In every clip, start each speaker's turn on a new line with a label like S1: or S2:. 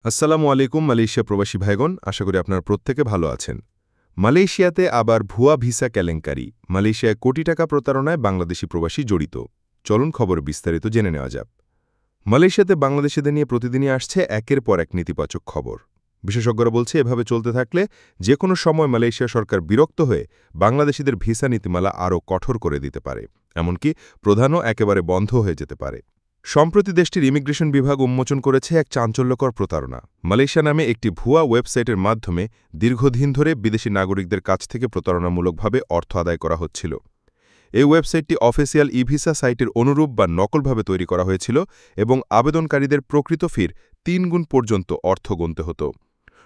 S1: আসসালামু আলাইকুম মালয়েশিয়া প্রবাসী ভাইগণ, আশা করি আপনারা প্রত্যেকে ভালো আছেন। মালয়েশিয়াতে আবার ভুয়া ভিসা কেলেঙ্কারি, মালয়েশিয়ায় কোটি টাকা প্রতারণায় বাংলাদেশি প্রবাসী জড়িত। চলুন খবরে বিস্তারিত জেনে নেওয়া যাক। মালয়েশিয়াতে বাংলাদেশিদের নিয়ে প্রতিদিনই আসছে একের পর এক নেতিবাচক খবর। বিশেষজ্ঞরা বলছে, এভাবে চলতে থাকলে যে কোনো সময় মালয়েশিয়া সরকার বিরক্ত হয়ে বাংলাদেশিদের ভিসা নীতিমালা আরও কঠোর করে দিতে পারে, এমনকি প্রধানও একেবারে বন্ধ হয়ে যেতে পারে। সম্প্রতি দেশটির ইমিগ্রেশন বিভাগ উন্মোচন করেছে এক চাঞ্চল্যকর প্রতারণা। মালয়েশিয়া নামে একটি ভুয়া ওয়েবসাইটের মাধ্যমে দীর্ঘদিন ধরে বিদেশি নাগরিকদের কাছ থেকে প্রতারণামূলকভাবে অর্থ আদায় করা হচ্ছিল। এই ওয়েবসাইটটি অফিসিয়াল ইভিসা সাইটের অনুরূপ বা নকলভাবে তৈরি করা হয়েছিল এবং আবেদনকারীদের প্রকৃত ফির ৩ গুণ পর্যন্ত অর্থ গুনতে হতো।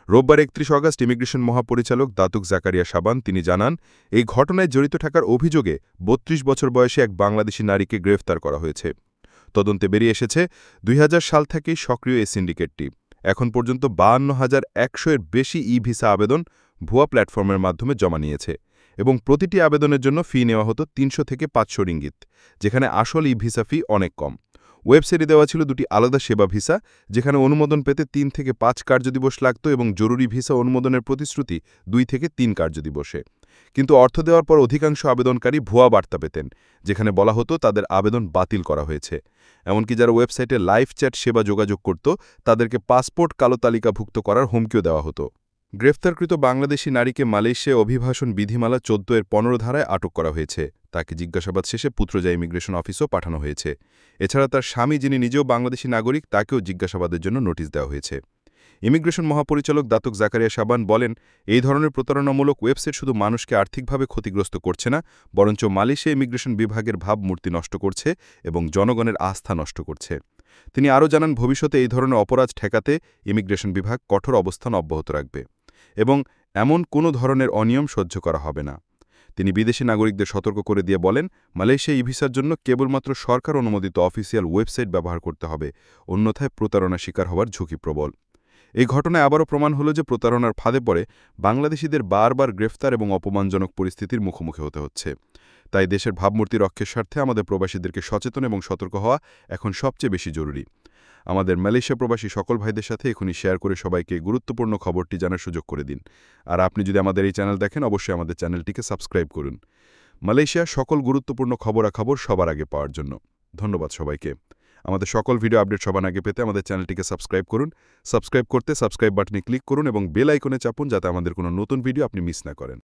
S1: রোববার ৩১ আগস্ট ইমিগ্রেশন মহাপরিচালক দাতুক জাকারিয়া সাবান তিনি জানান, এই ঘটনায় জড়িত থাকার অভিযোগে ৩২ বছর বয়সী এক বাংলাদেশি নারীকে গ্রেফতার করা হয়েছে। তদন্তে বেরিয়ে এসেছে ২০০০ সাল থেকেই সক্রিয় এই সিন্ডিকেটটি এখন পর্যন্ত ৫২,১০০-এর বেশি ই-ভিসা আবেদন ভুয়া প্ল্যাটফর্মের মাধ্যমে জমা নিয়েছে এবং প্রতিটি আবেদনের জন্য ফি নেওয়া হতো ৩০০ থেকে ৫০০ রিঙ্গিত, যেখানে আসল ই-ভিসা ফি অনেক কম। ওয়েবসাইটে দেওয়া ছিল দুটি আলাদা সেবা ভিসা, যেখানে অনুমোদন পেতে ৩ থেকে ৫ কার্যদিবস লাগত এবং জরুরি ভিসা অনুমোদনের প্রতিশ্রুতি ২ থেকে ৩ কার্যদিবসে। কিন্তু অর্থ দেওয়ার পর অধিকাংশ আবেদনকারী ভুয়া বার্তা পেতেন, যেখানে বলা হতো তাদের আবেদন বাতিল করা হয়েছে। এমনকি যারা ওয়েবসাইটে লাইভ চ্যাট সেবা যোগাযোগ করত, তাদেরকে পাসপোর্ট কালো তালিকাভুক্ত করার হুমকিও দেওয়া হতো। গ্রেফতারকৃত বাংলাদেশি নারীকে মালয়েশিয়া অভিবাসন বিধিমালা ১৪-এর ১৫ ধারায় আটক করা হয়েছে। তাকে জিজ্ঞাসাবাদ শেষে পুত্রজা ইমিগ্রেশন অফিসও পাঠানো হয়েছে। এছাড়া তার স্বামী, যিনি নিজেও বাংলাদেশি নাগরিক, তাকেও জিজ্ঞাসাবাদের জন্য নোটিশ দেওয়া হয়েছে। ইমিগ্রেশন মহাপরিচালক দাতুক জাকারিয়া সাবান বলেন, এই ধরনের প্রতারণামূলক ওয়েবসাইট শুধু মানুষকে আর্থিকভাবে ক্ষতিগ্রস্ত করছে না, বরঞ্চ মালয়েশিয়া ইমিগ্রেশন বিভাগের ভাবমূর্তি নষ্ট করছে এবং জনগণের আস্থা নষ্ট করছে। তিনি আরও জানান, ভবিষ্যতে এই ধরনের অপরাধ ঠেকাতে ইমিগ্রেশন বিভাগ কঠোর অবস্থান অব্যাহত রাখবে এবং এমন কোনো ধরনের অনিয়ম সহ্য করা হবে না। তিনি বিদেশি নাগরিকদের সতর্ক করে দিয়ে বলেন, মালয়েশিয়া ই-ভিসার জন্য কেবলমাত্র সরকার অনুমোদিত অফিসিয়াল ওয়েবসাইট ব্যবহার করতে হবে, অন্যথায় প্রতারণা শিকার হওয়ার ঝুঁকি প্রবল। এই ঘটনায় আবারও প্রমাণ হল যে প্রতারণার ফাঁদে পড়ে বাংলাদেশিদের বারবার গ্রেফতার এবং অপমানজনক পরিস্থিতির মুখোমুখি হতে হচ্ছে। তাই দেশের ভাবমূর্তি রক্ষার স্বার্থে আমাদের প্রবাসীদেরকে সচেতন এবং সতর্ক হওয়া এখন সবচেয়ে বেশি জরুরি। আমাদের মালয়েশিয়া প্রবাসী সকল ভাইদের সাথে এখনই শেয়ার করে সবাইকে গুরুত্বপূর্ণ খবরটি জানার সুযোগ করে দিন। আর আপনি যদি আমাদের এই চ্যানেল দেখেন, অবশ্যই আমাদের চ্যানেলটিকে সাবস্ক্রাইব করুন, মালয়েশিয়া সকল গুরুত্বপূর্ণ খবরাখবর সবার আগে পাওয়ার জন্য। ধন্যবাদ সবাইকে। আমাদের সকল ভিডিও আপডেট সবার আগে পেতে আমাদের চ্যানেলটিকে সাবস্ক্রাইব করুন। সাবস্ক্রাইব করতে সাবস্ক্রাইব বাটনে ক্লিক করুন এবং বেল আইকনে চাপুন, যাতে আমাদের কোনো নতুন ভিডিও আপনি মিস না করেন।